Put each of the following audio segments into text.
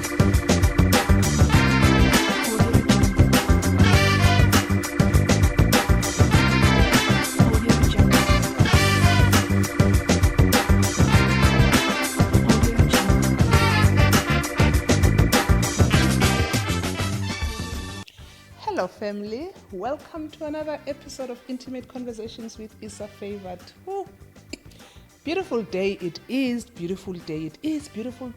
Hello family, welcome to another episode of Intimate Conversations with Isa Favored. Woo. Beautiful day it is, beautiful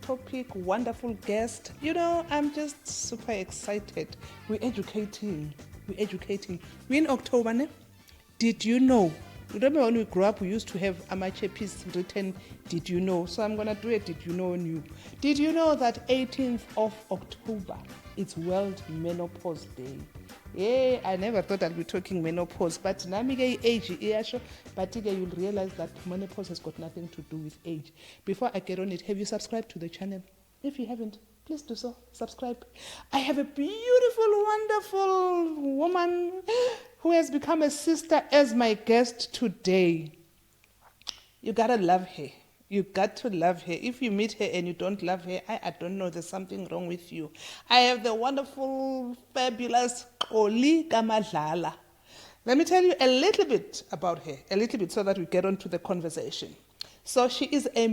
topic, wonderful guest. I'm just super excited. We're educating. We're in October, ne? Did you know? Remember when we grew up, we used to have amateur piece written, did you know? So I'm going to do it, did you know on you. Did you know that 18th of October, it's World Menopause Day? Yeah, I never thought I'd be talking menopause, but namige age, but you'll realize that menopause has got nothing to do with age. Before I get on it, have you subscribed to the channel? If you haven't, please do so. Subscribe. I have a beautiful, wonderful woman who has become a sister as my guest today. You gotta love her. You got to love her. If you meet her and you don't love her, I don't know, there's something wrong with you. I have the wonderful, fabulous Xoli kaMadlala. Let me tell you a little bit about her, so that we get on to the conversation. So she is a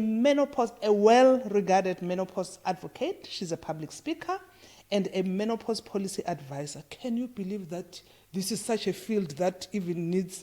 well-regarded menopause advocate. She's a public speaker and a menopause policy advisor. Can you believe that this is such a field that even needs...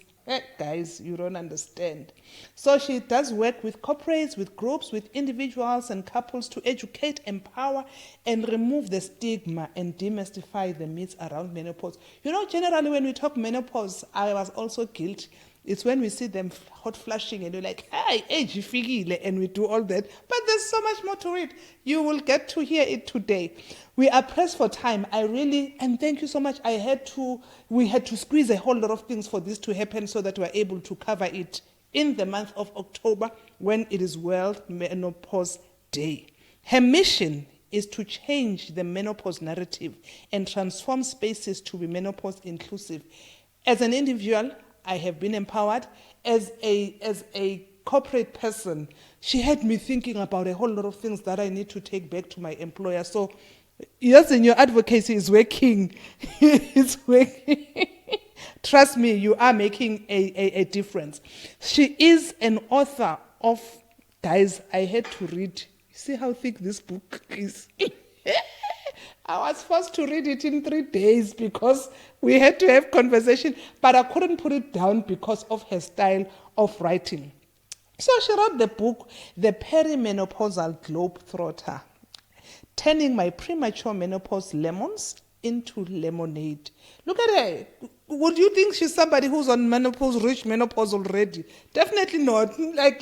guys, you don't understand. So she does work with corporates, with groups, with individuals and couples to educate, empower, and remove the stigma and demystify the myths around menopause. Generally when we talk menopause, I was also guilty. It's when we see them hot flashing and you're like, hey, age figile, and we do all that. But there's so much more to it. You will get to hear it today. We are pressed for time. And thank you so much. We had to squeeze a whole lot of things for this to happen so that we're able to cover it in the month of October when it is World Menopause Day. Her mission is to change the menopause narrative and transform spaces to be menopause inclusive. As an individual, I have been empowered. As a corporate person, she had me thinking about a whole lot of things that I need to take back to my employer. So, yes, and your advocacy is working. It's working. Trust me, you are making a difference. She is an author of, guys, I had to read. See how thick this book is? I was forced to read it in 3 days because we had to have conversation, but I couldn't put it down because of her style of writing. So she wrote the book, The Perimenopausal Globetrotter, Turning My Premature Menopause Lemons into Lemonade. Look at her. Would you think she's somebody who's on menopause, rich menopause already? Definitely not. Like.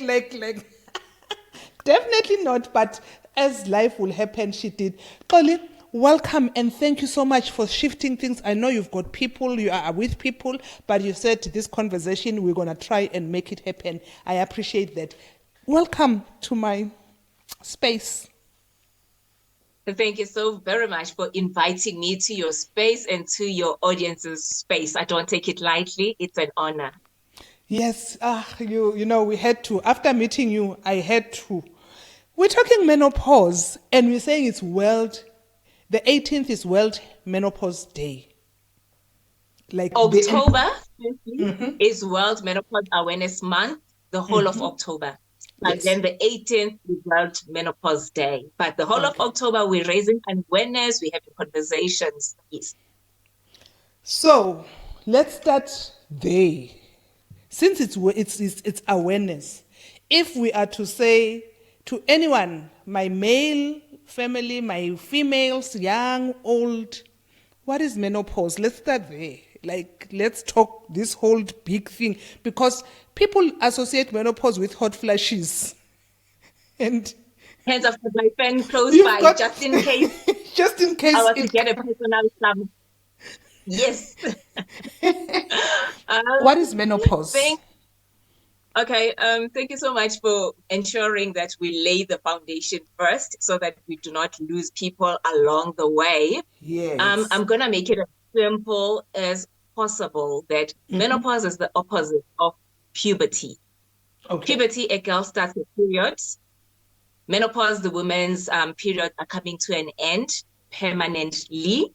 Definitely not, but as life will happen, she did. Xoli, welcome and thank you so much for shifting things. I know you've got people, you are with people, but you said this conversation, we're going to try and make it happen. I appreciate that. Welcome to my space. Thank you so very much for inviting me to your space and to your audience's space. I don't take it lightly. It's an honor. Yes, we had to. After meeting you, I had to. We're talking menopause and we're saying it's the 18th is World Menopause Day. October is World Menopause Awareness Month, the whole of October. And then the 18th is World Menopause Day. But the whole of October, we're raising awareness, we're having conversations. Yes. So let's start there. Since it's awareness, if we are to say to anyone, my male family, my females, young, old, what is menopause? Let's start there. Let's talk this whole big thing, because people associate menopause with hot flashes. And hence, I've got my pen close by, just in case. Just in case. I want to get a personal exam. Yes. What is menopause? Thank you so much for ensuring that we lay the foundation first so that we do not lose people along the way. Yes. I'm going to make it as simple as possible that menopause is the opposite of puberty. Okay. Puberty, a girl starts her periods. menopause, the women's periods are coming to an end permanently.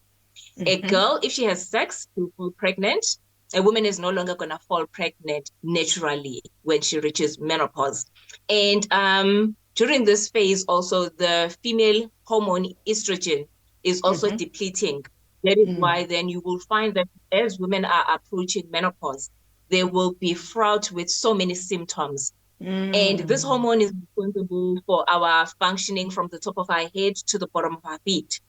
A girl, if she has sex, will fall pregnant. A woman is no longer going to fall pregnant naturally when she reaches menopause. And during this phase, also, the female hormone estrogen is also depleting. That is why then you will find that as women are approaching menopause, they will be fraught with so many symptoms. And this hormone is responsible for our functioning from the top of our head to the bottom of our feet.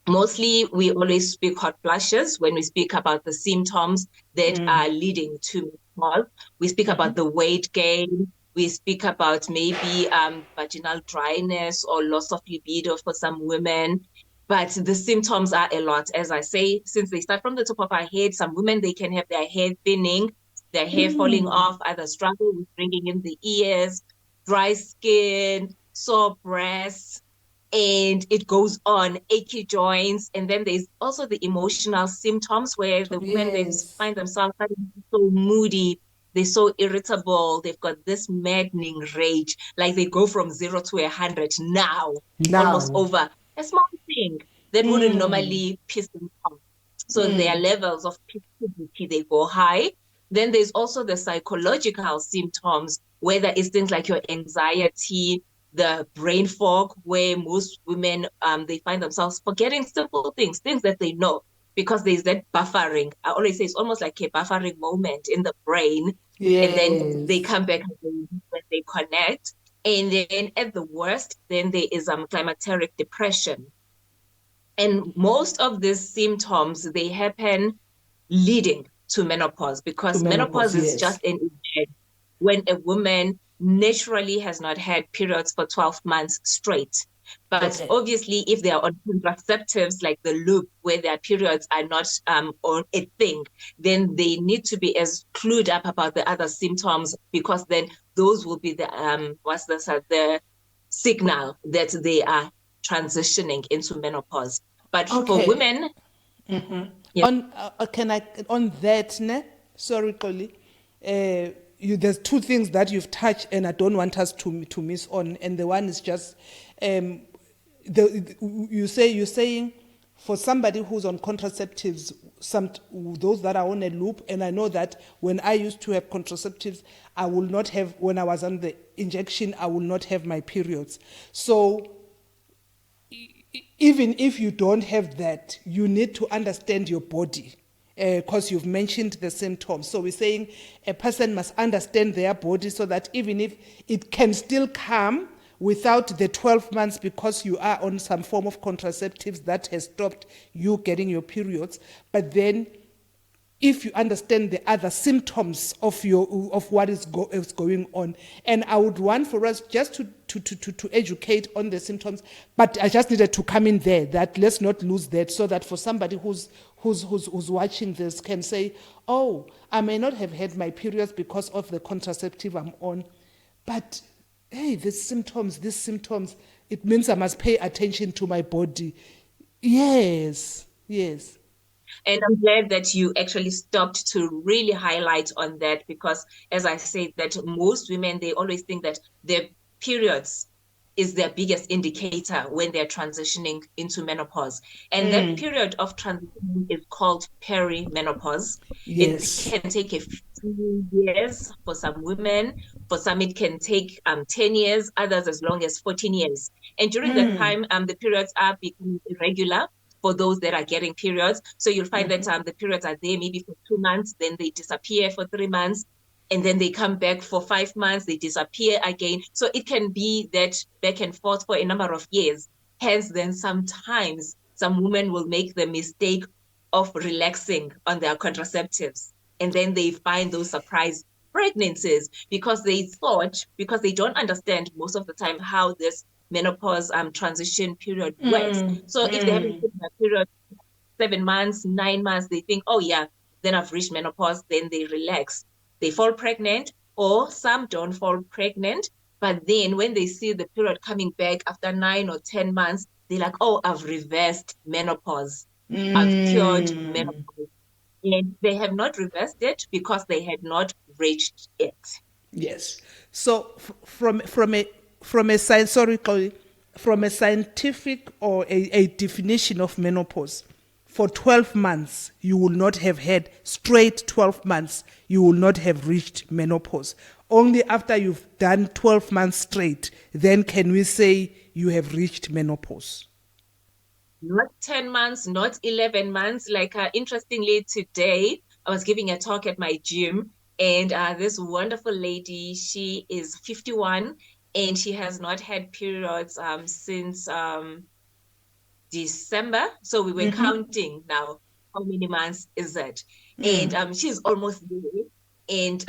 Mostly, we always speak hot flushes when we speak about the symptoms that are leading to menopause. We speak about the weight gain. We speak about maybe vaginal dryness or loss of libido for some women. But the symptoms are a lot. As I say, since they start from the top of our head, some women, they can have their hair thinning, their hair falling off, either struggle with bringing in the ears, dry skin, sore breasts, and it goes on, achy joints. And then there's also the emotional symptoms where the women, they find themselves so moody, they're so irritable, they've got this maddening rage, like they go from 0 to 100 now, almost over a small thing that wouldn't normally piss them off. So their levels of pissivity, they go high. Then there's also the psychological symptoms, whether it's things like your anxiety, the brain fog, where most women, they find themselves forgetting simple things that they know, because there's that buffering. I always say it's almost like a buffering moment in the brain. And then they come back when they connect. And then at the worst, then there is climacteric depression. And most of these symptoms, they happen leading to menopause, because menopause is just an event when a woman naturally has not had periods for 12 months straight. But obviously, if they are on contraceptives like the loop, where their periods are not on a thing, then they need to be as clued up about the other symptoms, because then those will be the the signal that they are transitioning into menopause. But for women, on that, ne? Sorry, Xoli. There's two things that you've touched, and I don't want us to miss on. And the one is just, you're saying for somebody who's on contraceptives, those that are on a loop, and I know that when I used to have contraceptives, I will not have, when I was on the injection, I will not have my periods. So even if you don't have that, you need to understand your body, because you've mentioned the symptoms. So we're saying a person must understand their body, so that even if it can still come without the 12 months because you are on some form of contraceptives that has stopped you getting your periods, but then if you understand the other symptoms of what is going on. And I would want for us just to educate on the symptoms, but I just needed to come in there, that let's not lose that, so that for somebody who's watching this can say, oh, I may not have had my periods because of the contraceptive I'm on, but hey, these symptoms, it means I must pay attention to my body. Yes. And I'm glad that you actually stopped to really highlight on that, because as I said, that most women, they always think that their periods is their biggest indicator when they're transitioning into menopause. And that period of transition is called perimenopause. Yes. It can take a few years for some women. For some, it can take 10 years, others as long as 14 years. And during that time, the periods are becoming irregular for those that are getting periods. So you'll find that the periods are there maybe for 2 months, then they disappear for 3 months, and then they come back for 5 months, they disappear again. So it can be that back and forth for a number of years. Hence, then sometimes some women will make the mistake of relaxing on their contraceptives, and then they find those surprise pregnancies, because they don't understand most of the time how this menopause transition period works. So if they haven't taken a period 7 months, 9 months, they think, oh yeah, then I've reached menopause, then they relax. They fall pregnant, or some don't fall pregnant, but then when they see the period coming back after 9 or 10 months, they're like, oh, I've reversed menopause. I've cured menopause. And they have not reversed it because they had not reached it. Yes. So from a from a science, sorry, Xoli, from a scientific or a definition of menopause, for 12 months, you will not have had straight 12 months, you will not have reached menopause. Only after you've done 12 months straight, then can we say you have reached menopause. Not 10 months, not 11 months. Like, interestingly, today I was giving a talk at my gym, and this wonderful lady, she is 51, and she has not had periods since December. So we were counting now, how many months is it? And she's almost there. And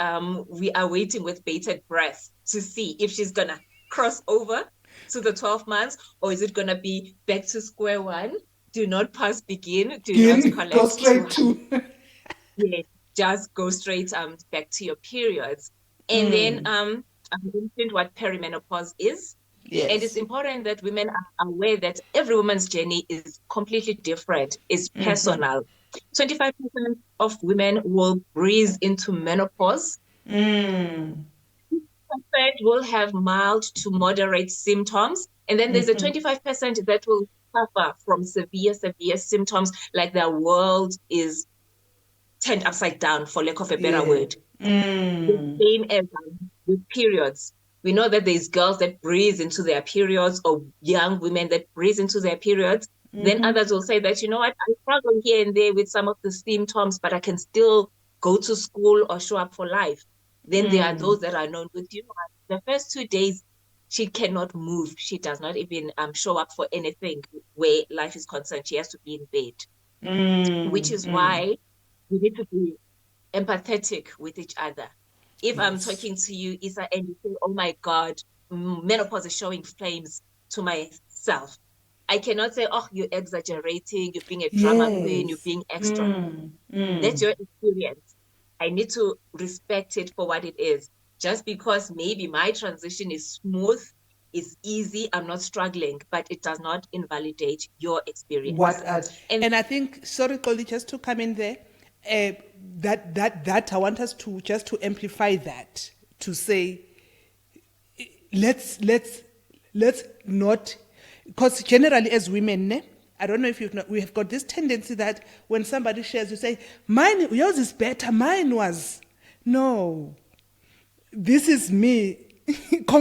we are waiting with bated breath to see if she's gonna cross over to the 12 months, or is it gonna be back to square one? Do not pass begin, do not collect. Go straight to. Yeah, just go straight back to your periods. And then I mentioned what perimenopause is. Yes. And it's important that women are aware that every woman's journey is completely different, it's personal. 25% of women will breeze into menopause. 10% will have mild to moderate symptoms. And then there's a 25% that will suffer from severe symptoms, like their world is turned upside down, for lack of a better word. The same as with periods. We know that there's girls that breeze into their periods, or young women that breeze into their periods. Then others will say that, you know what, I struggle here and there with some of the symptoms, but I can still go to school or show up for life. Then there are those that are known with, you know, the first 2 days, she cannot move. She does not even show up for anything where life is concerned. She has to be in bed, which is why we need to be empathetic with each other. If I'm talking to you, Isa, and you say, oh my God, menopause is showing flames to myself, I cannot say, oh, you're exaggerating, you're being a drama queen, you're being extra. That's your experience. I need to respect it for what it is. Just because maybe my transition is smooth, is easy, I'm not struggling, but it does not invalidate your experience. And I think, sorry, Xoli, just to come in there, that I want us to just to amplify that, to say, let's not, because generally as women, I don't know if you've not, we have got this tendency that when somebody shares, you say, yours is better, mine was. No, this is me.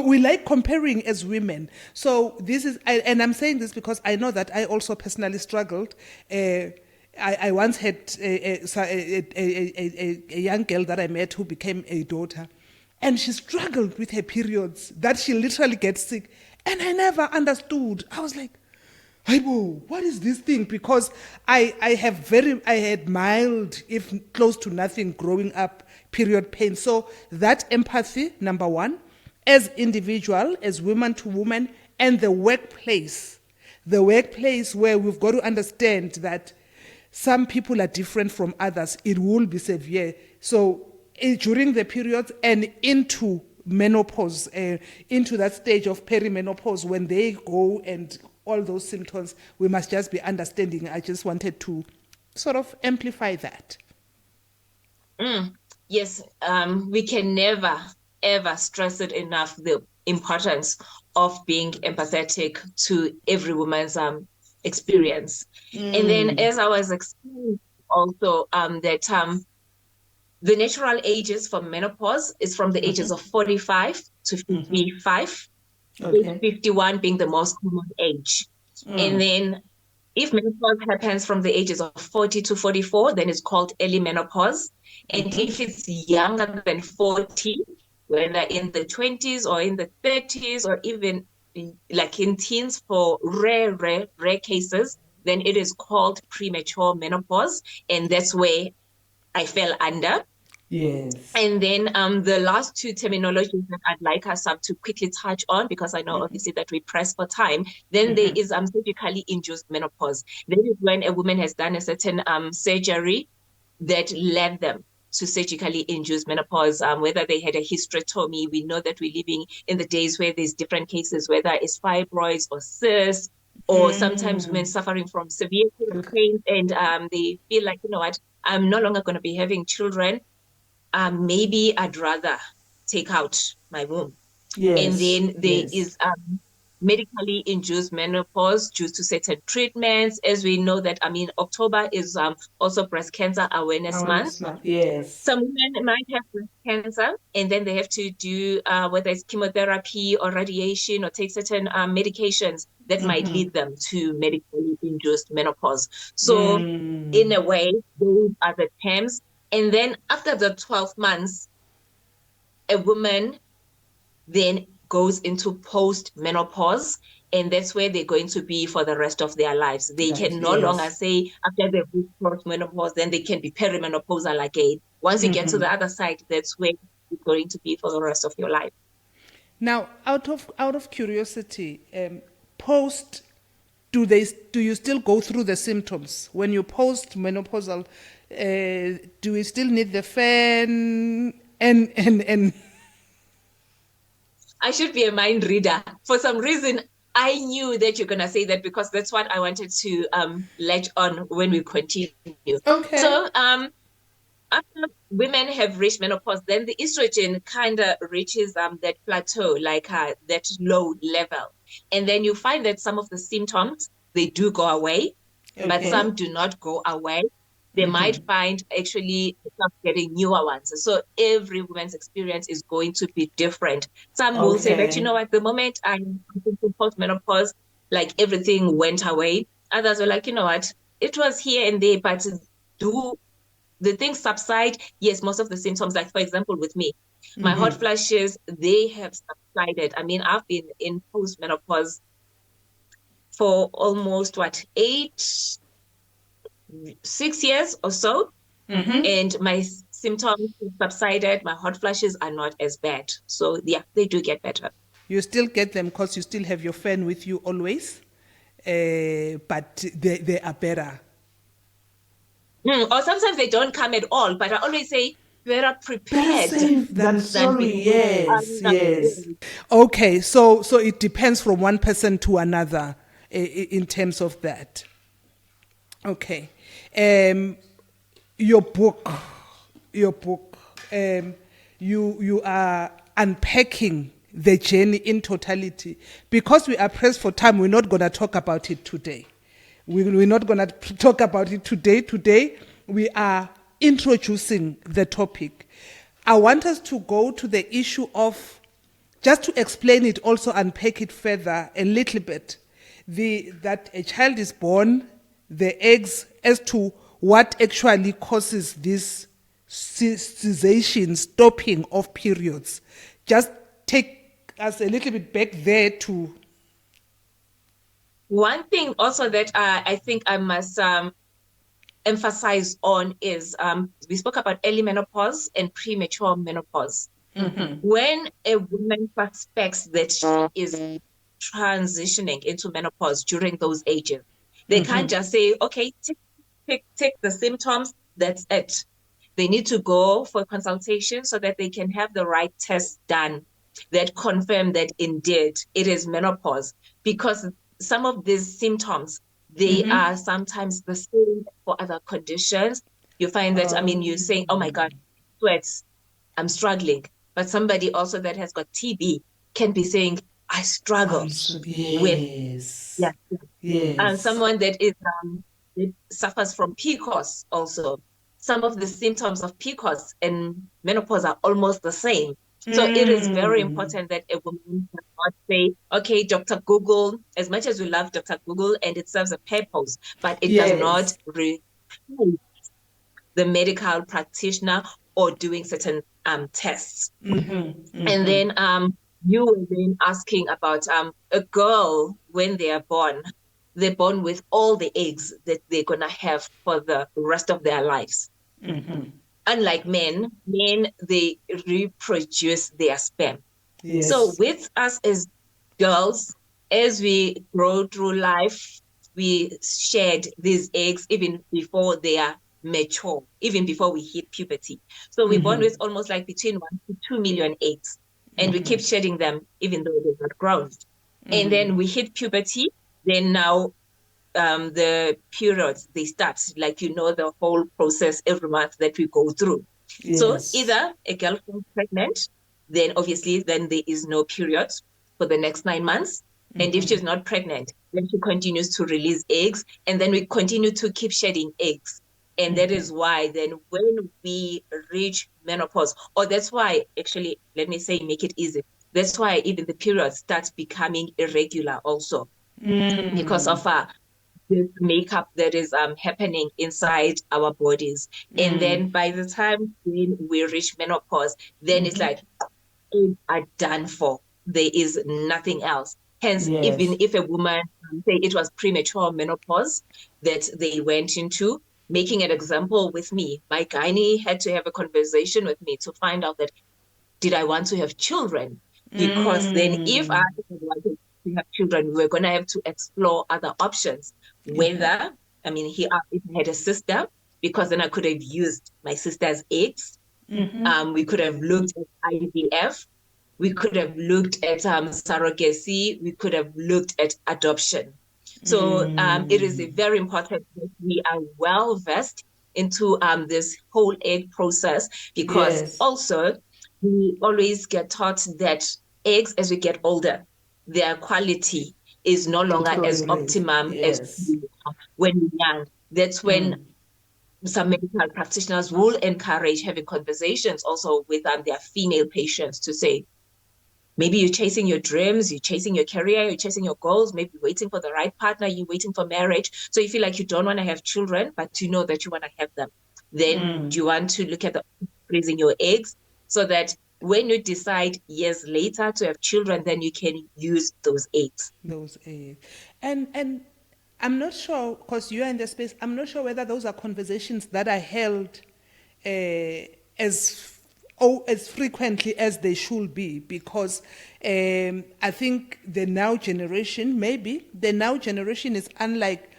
We like comparing as women. So this is, and I'm saying this because I know that I also personally struggled. I once had a young girl that I met who became a daughter, and she struggled with her periods, that she literally gets sick. And I never understood. I was like, Aibo, what is this thing? Because I had mild, if close to nothing, growing up, period pain. So that empathy, number one, as individual, as woman to woman, and the workplace where we've got to understand that some people are different from others. It will be severe. So during the periods and into menopause, into that stage of perimenopause, when they go and all those symptoms, we must just be understanding. I just wanted to sort of amplify that. Yes, we can never, ever stress it enough, the importance of being empathetic to every woman's experience. And then as I was explaining also that the natural ages for menopause is from the ages of 45 to 55, with 51 being the most common age. And then if menopause happens from the ages of 40 to 44, then it's called early menopause. And if it's younger than 40, whether in the 20s or in the 30s or even like in teens, for rare cases, then it is called premature menopause. And that's where I fell under. Yes. And then the last two terminologies that I'd like us to quickly touch on, because I know obviously that we press for time, then there is surgically induced menopause. That is when a woman has done a certain surgery that led them to surgically induced menopause, whether they had a hysterectomy. We know that we're living in the days where there's different cases, whether it's fibroids or cysts, or sometimes women suffering from severe pain, and they feel like, you know what, I'm no longer going to be having children. Maybe I'd rather take out my womb. And then there Yes. is medically induced menopause due to certain treatments. As we know that, October is also Breast Cancer Awareness Month. Yes. Some women might have breast cancer, and then they have to do whether it's chemotherapy or radiation or take certain medications that might lead them to medically induced menopause. So, in a way, those are the terms. And then after the 12 months, a woman then goes into post-menopause, and that's where they're going to be for the rest of their lives. They can no longer say after they reach post-menopause, then they can be perimenopausal again. Once you get to the other side, that's where you're going to be for the rest of your life. Now, out of curiosity, post, do you still go through the symptoms when you post menopausal? Do you still need the fan and I should be a mind reader. For some reason, I knew that you're going to say that because that's what I wanted to latch on when we continue. Okay. So, after women have reached menopause, then the estrogen kind of reaches that plateau, like that low level. And then you find that some of the symptoms, they do go away, but Okay. some do not go away. They might find actually getting newer ones. So every woman's experience is going to be different. Some will say that, at the moment I'm thinking post-menopause, like everything went away. Others were like, what, it was here and there, but do the things subside? Yes, most of the symptoms, like for example, with me, my hot flashes, they have subsided. I've been in postmenopause for almost 6 years or so, and my symptoms subsided. My hot flashes are not as bad. So yeah, they do get better. You still get them because you still have your fan with you always, but they are better. Or sometimes they don't come at all, but I always say better Better prepared safe than than sorry. before. Yes. Okay, so it depends from one person to another in terms of that. Okay. Um, your book, your book, you are unpacking the journey in totality. Because we are pressed for time, we're not going to talk about it today. We're not going to talk about it today. Today, we are introducing the topic. I want us to go to the issue of, just to explain it, also unpack it further a little bit, that a child is born, the eggs, as to what actually causes this cessation, stopping of periods. Just take us a little bit back there to. One thing also that I think I must emphasize on is we spoke about early menopause and premature menopause. When a woman suspects that she is transitioning into menopause during those ages, they can't just say, okay, take the symptoms, that's it. They need to go for consultation so that they can have the right tests done that confirm that indeed it is menopause. Because some of these symptoms, they are sometimes the same for other conditions. You find that, you're saying, oh my God, sweats, I'm struggling. But somebody also that has got TB can be saying, I struggle with, Yes. yeah. And Yes. someone that that suffers from PCOS also. Some of the symptoms of PCOS and menopause are almost the same. So it is very important that a woman cannot say, okay, Dr. Google, as much as we love Dr. Google and it serves a purpose, but it does not replace the medical practitioner or doing certain tests. And then you were then asking about a girl when they are born. They're born with all the eggs that they're gonna have for the rest of their lives. Unlike men they reproduce their sperm. So Yes. with us as girls, as we grow through life, we shed these eggs even before they are mature, even before we hit puberty. So we're born with almost like between 1 to 2 million eggs, and we keep shedding them even though they're not grown. And then we hit puberty, then now the periods, they start, like, the whole process every month that we go through. So Yes. either a girl falls pregnant, then obviously then there is no period for the next 9 months. And if she's not pregnant, then she continues to release eggs, and then we continue to keep shedding eggs. And that is why then when we reach menopause, or that's why actually, let me say, make it easy. That's why even the period starts becoming irregular also, because of this makeup that is happening inside our bodies. And then by the time when we reach menopause, then it's like eggs are done for. There is nothing else. Hence, even if a woman say it was premature menopause that they went into, making an example with me, my gynae had to have a conversation with me to find out that did I want to have children? Because then if I wanted to have children, we're going to have to explore other options. Whether, I mean, if I had a sister, because then I could have used my sister's eggs. We could have looked at IVF. We could have looked at surrogacy. We could have looked at adoption. So it is very important that we are well versed into this whole egg process, because also we always get taught that eggs, as we get older, their quality is no longer as optimum as when we're young. That's when some medical practitioners will encourage having conversations also with their female patients to say, maybe you're chasing your dreams, you're chasing your career, you're chasing your goals, maybe waiting for the right partner, you're waiting for marriage. So you feel like you don't want to have children, but you know that you want to have them. Then do you want to look at the freezing your eggs so that when you decide years later to have children, then you can use those eggs. Those eggs. And I'm not sure, because you're in the space, I'm not sure whether those are conversations that are held as frequently as they should be, because I think the now generation is unlike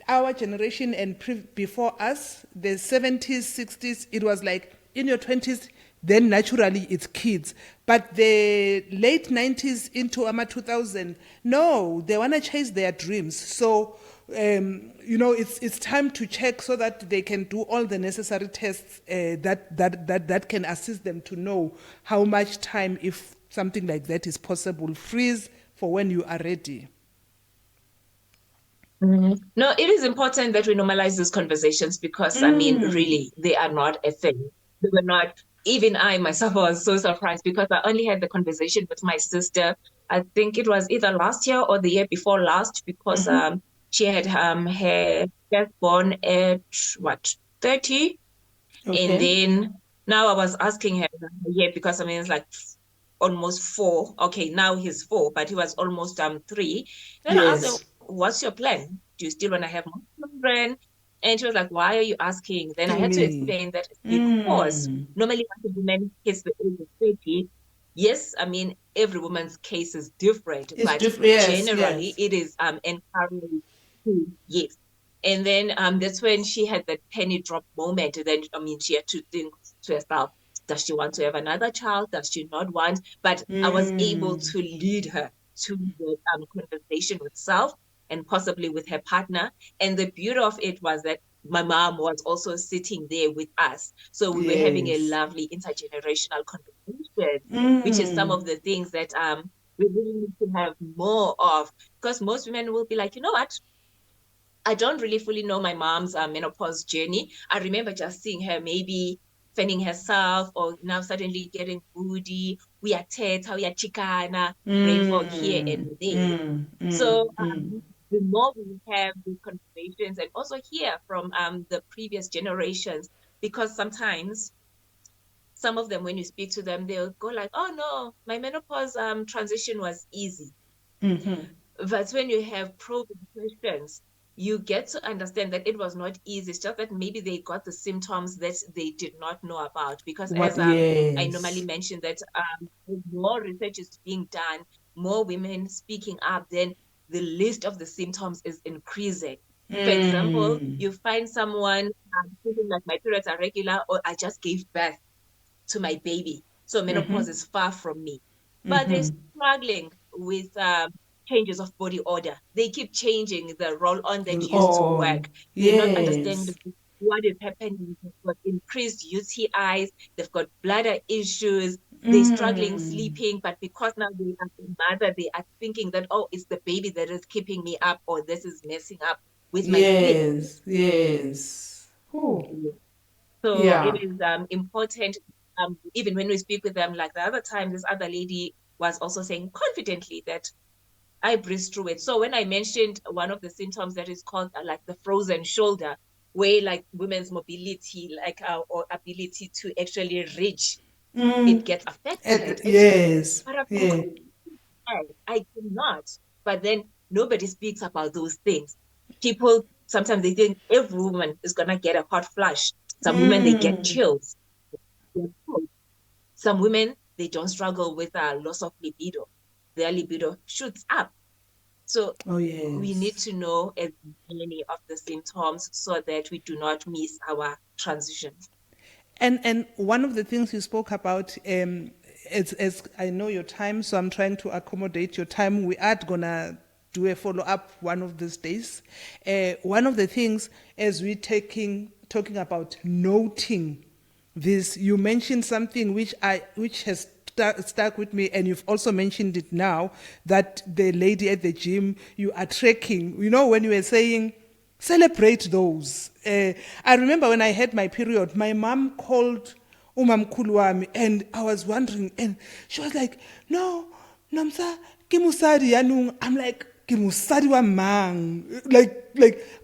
our generation and before us, the 70s, 60s. It was like in your 20s, then naturally it's kids. But the late 90s into 2000, no, they want to chase their dreams. So it's time to check so that they can do all the necessary tests that can assist them to know how much time, if something like that is possible, freeze for when you are ready. No, it is important that we normalize these conversations, because I mean, really, they are not a thing. They were not. Even I myself was so surprised, because I only had the conversation with my sister. I think it was either last year or the year before last, because she had her firstborn at 30, and then now I was asking her, because I mean it's like almost 4. Okay, now he's 4, but he was almost 3. Then I asked her, what's your plan? Do you still want to have more children? And she was like, why are you asking? Then I had to explain that because normally when a woman hits the age of 30, yes, I mean, every woman's case is different, but generally it is encouraged to, yes. And then that's when she had that penny drop moment. And then, I mean, she had to think to herself, does she want to have another child? Does she not want? But I was able to lead her to the conversation with self and possibly with her partner. And the beauty of it was that my mom was also sitting there with us. So we were having a lovely intergenerational conversation, which is some of the things that we really need to have more of. Because most women will be like, you know what? I don't really fully know my mom's menopause journey. I remember just seeing her maybe fanning herself, or now suddenly getting moody. We are teta, we are chicana, brain fog here and there. So the more we have these conversations and also hear from the previous generations, because sometimes some of them, when you speak to them, they'll go like, oh no, my menopause transition was easy. But when you have probing questions, you get to understand that it was not easy. It's just that maybe they got the symptoms that they did not know about. Because as I normally mention that more research is being done, more women speaking up, then the list of the symptoms is increasing. For example, you find someone thinking like my periods are regular, or I just gave birth to my baby, so menopause is far from me. But they're struggling with changes of body odor. They keep changing the roll-on that used to work. They're not understanding what is happening. They've got increased UTIs, they've got bladder issues, they're struggling sleeping, but because now they are the mother, they are thinking that, oh, it's the baby that is keeping me up, or this is messing up with my sleep. Yes, yes. Oh, So it yeah. is important, even when we speak with them, like the other time, this other lady was also saying confidently that I breezed through it. So when I mentioned one of the symptoms that is called like the frozen shoulder, where like women's mobility, like or ability to actually reach, it Mm. gets affected. And she, Yes, but I've yeah. I cannot. But then nobody speaks about those things. People sometimes they think every woman is gonna get a hot flush. Some women they get Mm. chills. Some women they don't struggle with a loss of libido. Their libido shoots up. So Oh, we need yes. to know as many of the symptoms so that we do not miss our transitions. And one of the things you spoke about, as I know your time, so I'm trying to accommodate your time. We are gonna do a follow up one of these days. One of the things as we talking about noting this, you mentioned something which has stuck with me, and you've also mentioned it now, that the lady at the gym you are tracking. You know, when you were saying celebrate those. I remember when I had my period, my mom called umamkhulu wami, and I was wondering, and she was like, no, Namsa, ke mosadi yanong. I'm like, ke mosadi wa mang?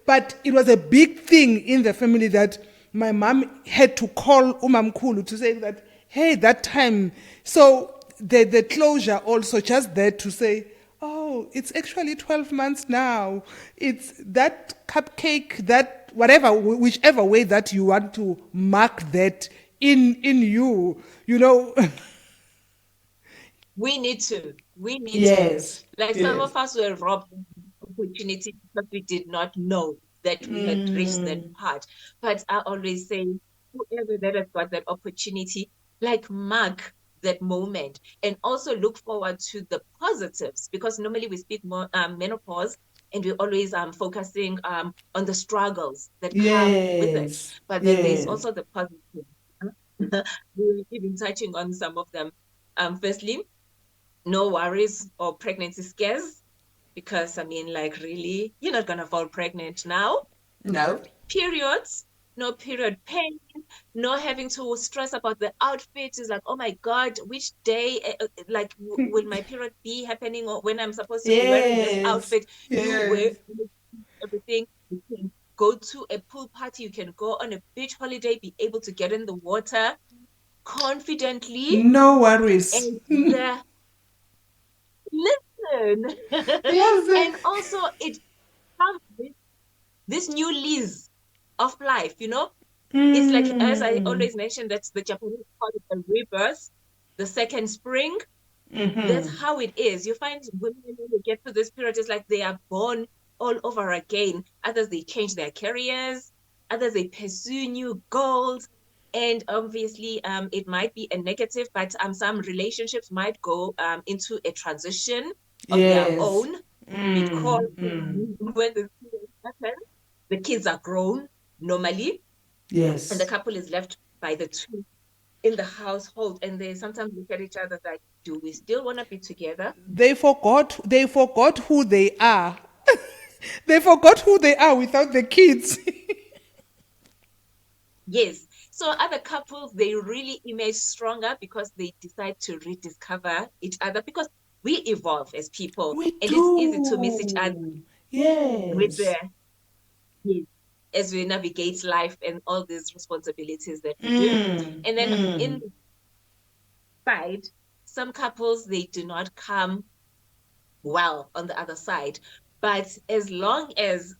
But it was a big thing in the family that my mom had to call umamkhulu to say that, hey, that time. So the closure also just there to say, oh, it's actually 12 months now. It's that cupcake, that whatever, whichever way that you want to mark that in you, you know. We need to. We need to. Yes, Like some yes. of us were robbed of opportunity because we did not know that we had reached that part. But I always say, whoever that has got that opportunity, like mark that moment and also look forward to the positives because normally we speak more menopause and we're always focusing on the struggles that come with it. Yes, But then there's yes. also the positives. We're even touching on some of them. Firstly, no worries or pregnancy scares because I mean, like, really, you're not gonna fall pregnant now. No. Periods, no period pain, no having to stress about the outfit. Is like, oh my God, which day, like, will my period be happening or when I'm supposed to be wearing this Yes, outfit? You wear yes. everything. You can go to a pool party, you can go on a beach holiday, be able to get in the water confidently. No worries. And the listen. Yes. And also it comes with this new lease of life, you know? It's like, as I Mm. always mention, that's the Japanese call it a rebirth, the second spring. That's Mm-hmm. how it is. You find women when they get to this period, it's like they are born all over again. Others they change their careers, others they pursue new goals. And obviously, it might be a negative, but some relationships might go into a transition of their Yes. own because Mm. Mm. when the period happens, the kids are grown normally, and the Yes. couple is left by the two in the household, and they sometimes look at each other like, do we still want to be together? They forgot who they are. They forgot who they are without the kids. Yes. So other couples, they really emerge stronger because they decide to rediscover each other because we evolve as people We and it's easy to miss each other do. with the Yes. yes, as we navigate life and all these responsibilities that we do. Mm. And then in Mm. the side, some couples they do not come well on the other side. But as long as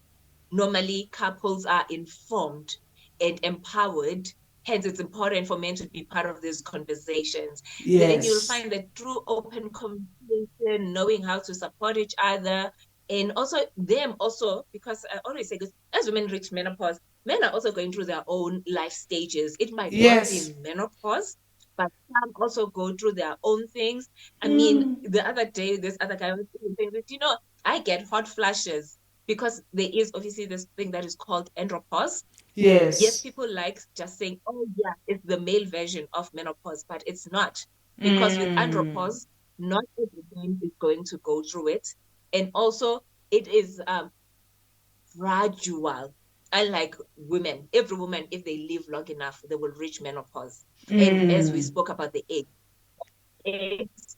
normally couples are informed and empowered, hence it's important for men to be part of these conversations, then you'll Yes. find that through open communication, knowing how to support each other, and also them also, because I always say this, as women reach menopause, men are also going through their own life stages. It might not be Yes. menopause, but some also go through their own things. I mean, Mm. the other day, this other guy was saying that, you know, I get hot flashes because there is obviously this thing that is called andropause. Yes, Yes. people like just saying, oh, yeah, it's the male version of menopause, but it's not. Because with andropause, not every man is going to go through it. And also, it is gradual. Unlike women, every woman, if they live long enough, they will reach menopause. And as we spoke about the eggs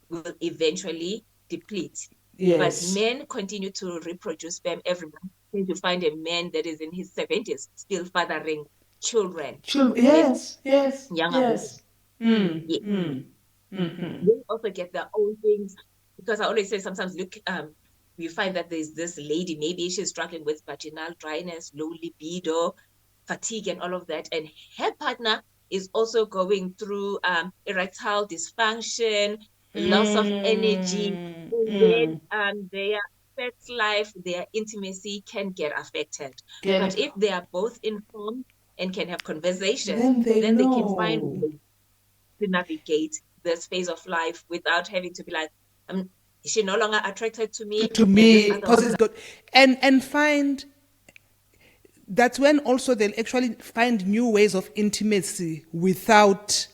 will eventually deplete. But Yes. men continue to reproduce sperm every month. You find a man that is in his 70s still fathering children with Yes. Yes. younger women. Yes. Yeah. Mm-hmm. They also get their own things because I always say sometimes look you find that there's this lady, maybe she's struggling with vaginal dryness, low libido, fatigue, and all of that, and her partner is also going through erectile dysfunction, loss of energy, and then their sex life, their intimacy can get affected. But if they are both informed and can have conversations, Then they then they can find know. ways to navigate this phase of life without having to be like, is she no longer attracted to me? To And this me, other because one. it's good. And find that's when also they'll actually find new ways of intimacy without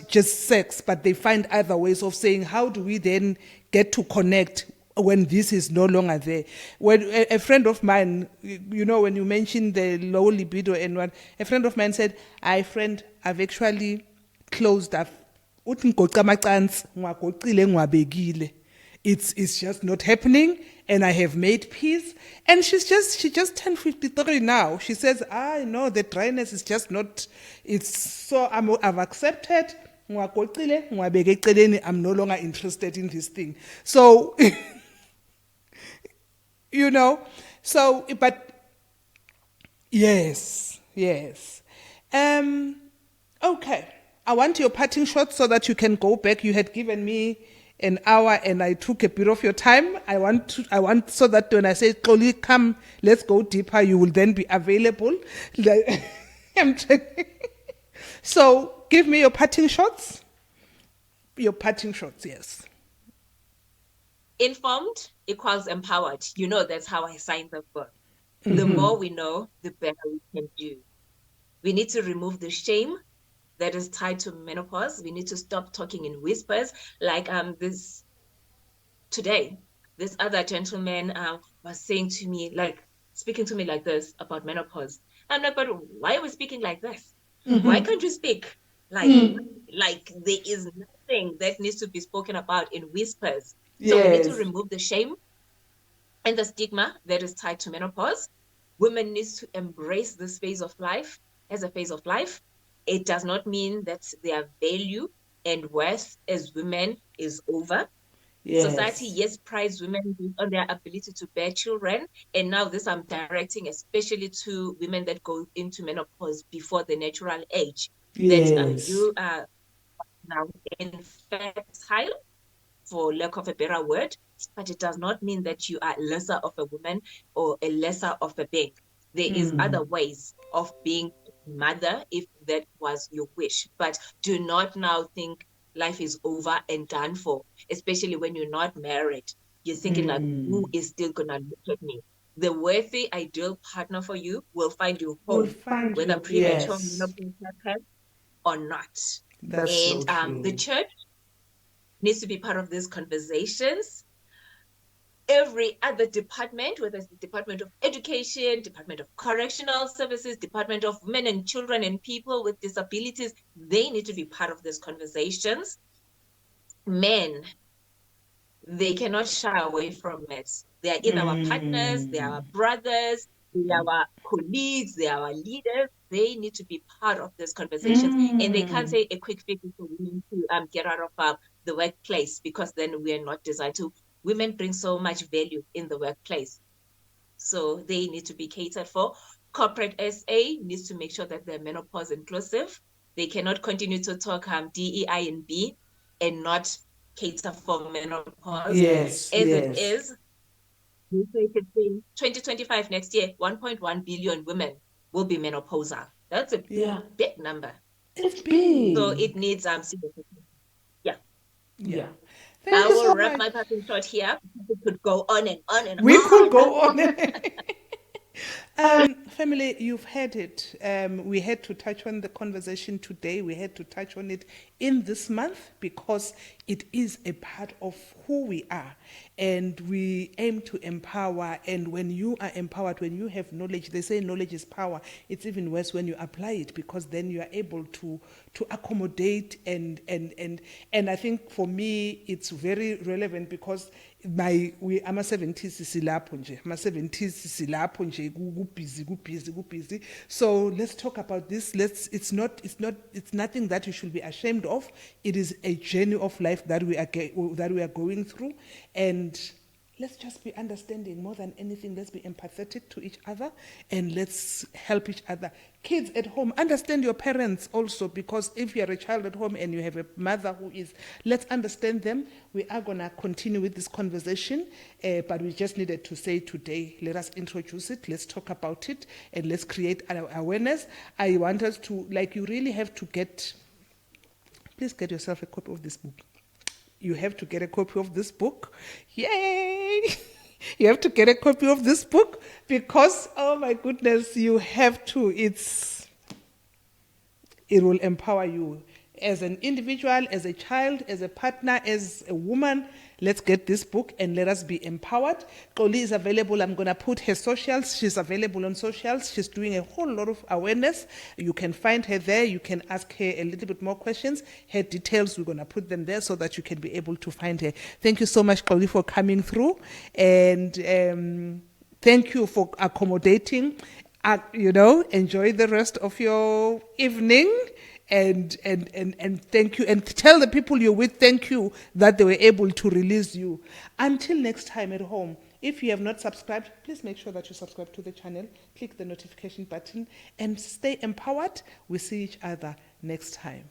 just sex, but they find other ways of saying, how do we then get to connect when this is no longer there? When a friend of mine, when you mentioned the low libido and what, a friend of mine said, "Hi, friend, I've actually closed up. Uthi ngigoqa amacansi, ngiwagoqile, ngiwabekile. It's just not happening, and I have made peace." And she just turned 53 now. She says, "I know the dryness is just not. It's so I've accepted. Ngiwagoqile, ngiwabeke eceleni. I'm no longer interested in this thing." So you know, but yes, yes. Okay. I want your parting shot so that you can go back. You had given me an hour and I took a bit of your time. I want so that when I say, Xoli, come, let's go deeper, you will then be available. I'm checking. So give me your parting shots. Your parting shots, yes. Informed equals empowered. That's how I signed the book. The more we know, the better we can do. We need to remove the shame that is tied to menopause. We need to stop talking in whispers. Like this today, this other gentleman was saying to me, like speaking to me like this about menopause. I'm like, but why are we speaking like this? Why can't you speak like there is nothing that needs to be spoken about in whispers? So we need to Yes. remove the shame and the stigma that is tied to menopause. Women need to embrace this phase of life as a phase of life. It does not mean that their value and worth as women is over. Society, Yes. yes, prize women on their ability to bear children. And now this I'm directing especially to women that go into menopause before the natural age, that Yes. you are now infertile, for lack of a better word, but it does not mean that you are lesser of a woman or a lesser of a being. There is other ways of being mother if that was your wish, but do not now think life is over and done for, especially when you're not married. You're thinking like, who is still gonna look at me? The worthy ideal partner for you will find you We'll home, find whether you. premature Yes. menopause happens or not. That's so And the true. church needs to be part of these conversations. Every other department, whether it's the Department of Education, Department of Correctional Services, Department of Women and Children and People with Disabilities, they need to be part of these conversations. Men, they cannot shy away from it. They are either our partners, they are our brothers, they are our colleagues, they are our leaders. They need to be part of these conversations. And they can't say a quick fix for women to get out of the workplace, because then we are not designed to. Women bring so much value in the workplace. So they need to be catered for. Corporate SA needs to make sure that they're menopause inclusive. They cannot continue to talk DEI and B and not cater for menopause. Yes. As it Yes. is, we say 2025 next year, 1.1 billion women will be menopausal. That's a Yeah. big number. It's So big. it needs serious attention. Yeah. Yeah. Thank I you will so wrap much. my passing short here. It could go on and on and We could on. go on. Family, you've heard it. We had to touch on the conversation today. We had to touch on it in this month because it is a part of who we are. And we aim to empower. And when you are empowered, when you have knowledge, they say knowledge is power. It's even worse when you apply it because then you are able to accommodate and I think for me it's very relevant because ama-70s silapho nje ama-70s silapho nje busy. So let's talk about this. It's nothing that you should be ashamed of. It is a journey of life that we are going through, and let's just be understanding more than anything. Let's be empathetic to each other and let's help each other. Kids at home, understand your parents also, because if you're a child at home and you have a mother who is, let's understand them. We are going to continue with this conversation, but we just needed to say today, let us introduce it, let's talk about it, and let's create awareness. I want us to, you really have to please get yourself a copy of this book. You have to get a copy of this book. Yay! You have to get a copy of this book because, oh my goodness, you have to. It will empower you as an individual, as a child, as a partner, as a woman. Let's get this book and let us be empowered. Xoli is available. I'm going to put her socials. She's available on socials. She's doing a whole lot of awareness. You can find her there. You can ask her a little bit more questions. Her details, we're going to put them there so that you can be able to find her. Thank you so much, Xoli, for coming through. And thank you for accommodating. Enjoy the rest of your evening. And thank you, and tell the people you're with thank you that they were able to release you. Until next time at home, if you have not subscribed, please make sure that you subscribe to the channel, click the notification button, and stay empowered. We see each other next time.